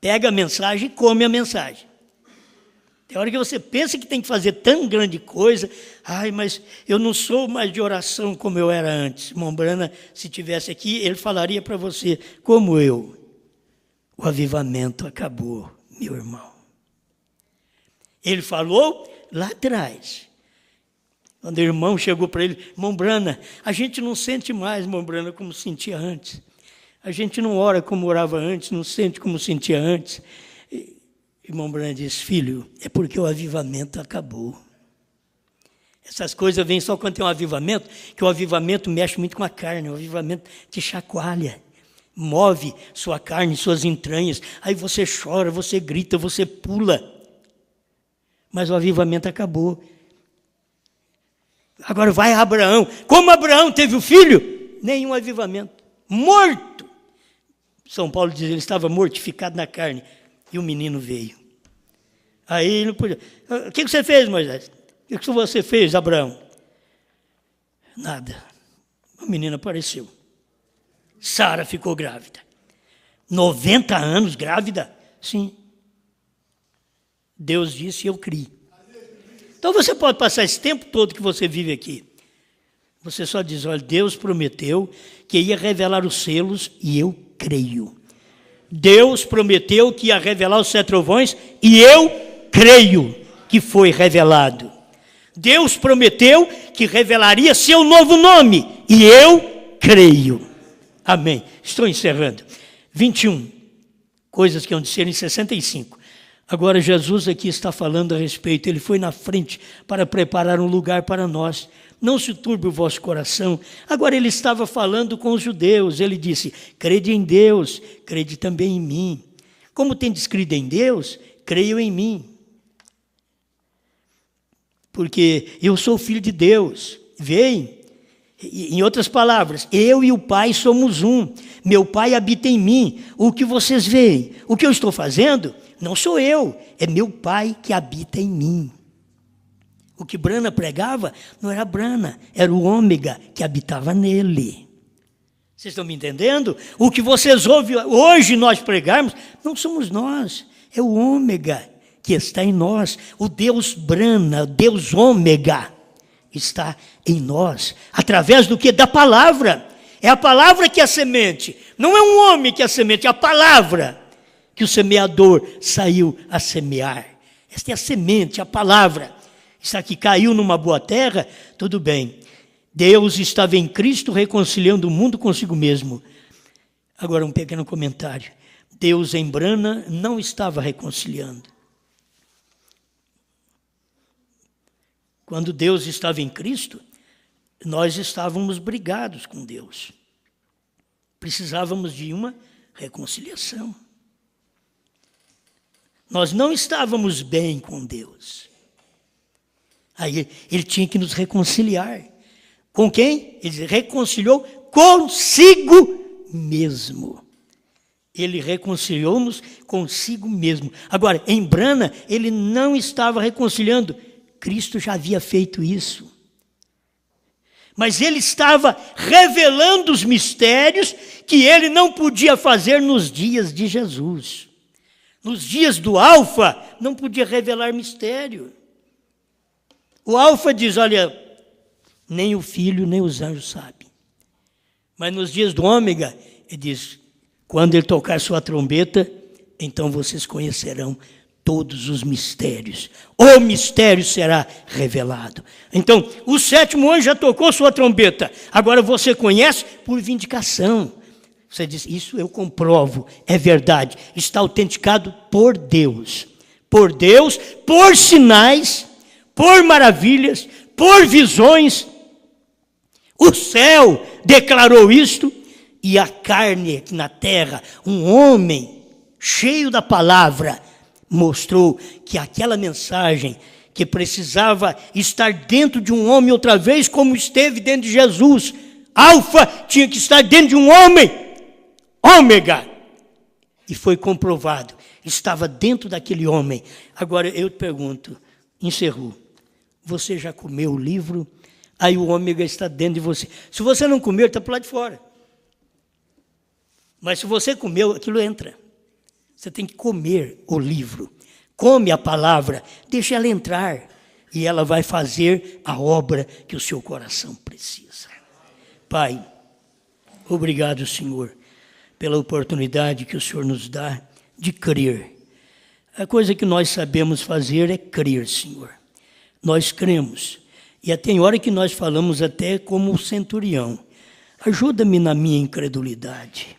Pega a mensagem e come a mensagem. Tem hora que você pensa que tem que fazer tão grande coisa. Mas eu não sou mais de oração como eu era antes. Irmão Brana, se estivesse aqui, ele falaria para você, como eu. O avivamento acabou, meu irmão. Ele falou lá atrás. Quando o irmão chegou para ele, irmão Brana, a gente não sente mais, irmão Brana, como sentia antes. A gente não ora como orava antes, não sente como sentia antes. Irmão Brana disse, filho, é porque o avivamento acabou. Essas coisas vêm só quando tem um avivamento, que o avivamento mexe muito com a carne, o avivamento te chacoalha, move sua carne, suas entranhas, aí você chora, você grita, você pula. Mas o avivamento acabou. Agora vai Abraão. Como Abraão teve o filho? Nenhum avivamento. Morto. São Paulo diz, ele estava mortificado na carne. E o menino veio. Aí ele não podia. O que você fez, Moisés? O que você fez, Abraão? Nada. A menina apareceu. Sara ficou grávida. 90 anos grávida? Sim. Deus disse, eu criei. Então você pode passar esse tempo todo que você vive aqui. Você só diz, olha, Deus prometeu que ia revelar os selos e eu creio. Deus prometeu que ia revelar os 7 trovões e eu creio que foi revelado. Deus prometeu que revelaria seu novo nome e eu creio. Amém. Estou encerrando. 21. Coisas que hão de ser em 65. Agora Jesus aqui está falando a respeito, ele foi na frente para preparar um lugar para nós. Não se turbe o vosso coração. Agora ele estava falando com os judeus, ele disse, crede em Deus, crede também em mim. Como tendes crido em Deus, creio em mim. Porque eu sou filho de Deus. Vem. Em outras palavras, eu e o Pai somos um. Meu Pai habita em mim. O que vocês veem, o que eu estou fazendo, não sou eu, é meu Pai que habita em mim. O que Brana pregava não era Brana, era o ômega que habitava nele. Vocês estão me entendendo? O que vocês ouvem hoje nós pregarmos, não somos nós, é o ômega que está em nós. O Deus Brana, o Deus ômega, está em nós. Através do que? Da palavra. É a palavra que é a semente. Não é um homem que é a semente, é a palavra que o semeador saiu a semear. Esta é a semente, a palavra. Isso aqui caiu numa boa terra, tudo bem. Deus estava em Cristo reconciliando o mundo consigo mesmo. Agora um pequeno comentário. Deus em Brana não estava reconciliando. Quando Deus estava em Cristo, nós estávamos brigados com Deus. Precisávamos de uma reconciliação. Nós não estávamos bem com Deus. Aí ele tinha que nos reconciliar. Com quem? Ele reconciliou consigo mesmo. Ele reconciliou-nos consigo mesmo. Agora, em Brana, ele não estava reconciliando. Cristo já havia feito isso. Mas ele estava revelando os mistérios que ele não podia fazer nos dias de Jesus. Nos dias do Alfa, não podia revelar mistério. O Alfa diz, olha, nem o Filho, nem os anjos sabem. Mas nos dias do Ômega, ele diz, quando ele tocar sua trombeta, então vocês conhecerão todos os mistérios. O mistério será revelado. Então, o sétimo anjo já tocou sua trombeta. Agora você conhece por vindicação. Você diz, isso eu comprovo, é verdade. Está autenticado por Deus. Por Deus, por sinais, por maravilhas, por visões. O céu declarou isto, e a carne aqui na terra, um homem cheio da palavra, mostrou que aquela mensagem que precisava estar dentro de um homem outra vez, como esteve dentro de Jesus. Alfa tinha que estar dentro de um homem, ômega. E foi comprovado, estava dentro daquele homem. Agora eu te pergunto, encerrou, você já comeu o livro? Aí o ômega está dentro de você. Se você não comeu, ele está para o lado de fora. Mas se você comeu, aquilo entra. Você tem que comer o livro. Come a palavra, deixa ela entrar. E ela vai fazer a obra que o seu coração precisa. Pai, obrigado, Senhor, pela oportunidade que o Senhor nos dá de crer. A coisa que nós sabemos fazer é crer, Senhor. Nós cremos. E tem hora que nós falamos até como o centurião. Ajuda-me na minha incredulidade.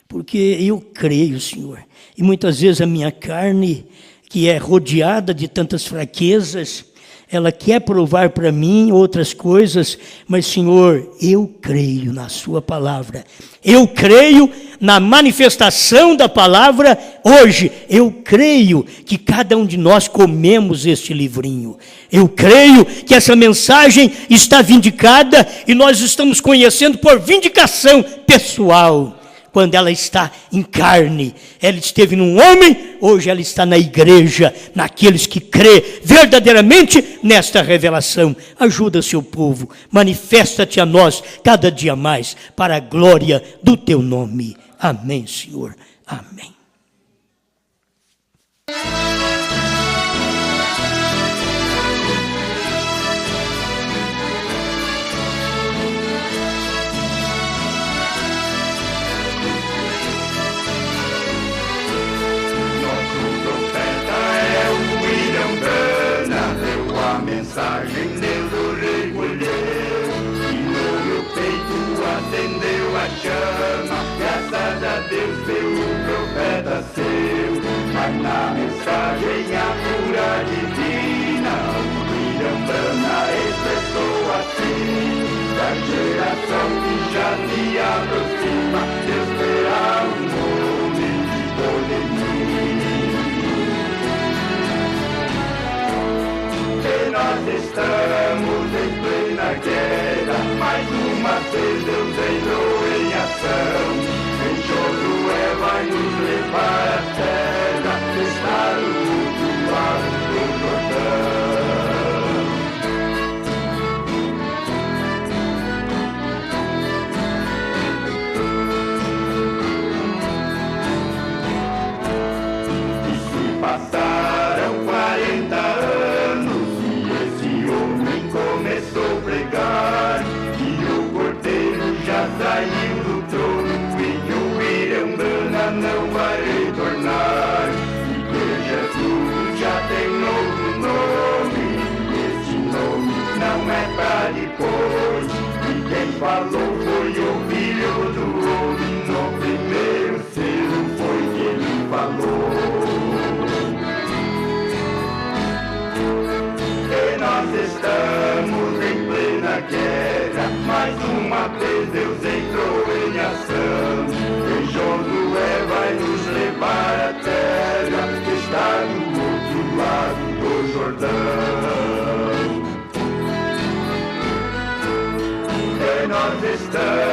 Porque eu creio, Senhor. E muitas vezes a minha carne, que é rodeada de tantas fraquezas, ela quer provar para mim outras coisas, mas, Senhor, eu creio na sua palavra. Eu creio na manifestação da palavra hoje. Eu creio que cada um de nós comemos este livrinho. Eu creio que essa mensagem está vindicada e nós estamos conhecendo por vindicação pessoal. Quando ela está em carne, ela esteve num homem, hoje ela está na igreja, naqueles que crê verdadeiramente nesta revelação. Ajuda seu povo, manifesta-te a nós cada dia mais, para a glória do teu nome. Amém, Senhor. Amém. Mensagem Deus o recolheu e no meu peito acendeu a chama. Graças a Deus veio o profeta seu, mas na mensagem que já se aproxima, Deus terá um nome de poderio. E nós estamos em plena guerra, mais uma vez Deus entrou em ação. Em Josué vai nos levar à terra, que está no outro lado do Jordão. E se passaram 40 anos e esse homem começou a pregar, e o cordeiro já saiu do trono, não vai retornar, e que Jesus já tem novo nome, e esse nome não é pra depois, e quem falou foi o Filho do Homem, no primeiro selo foi que ele falou. E nós estamos em plena guerra, mais uma vez Deus entrou em ação. E Josué vai nos levar à terra, que está no outro lado do Jordão. E nós estamos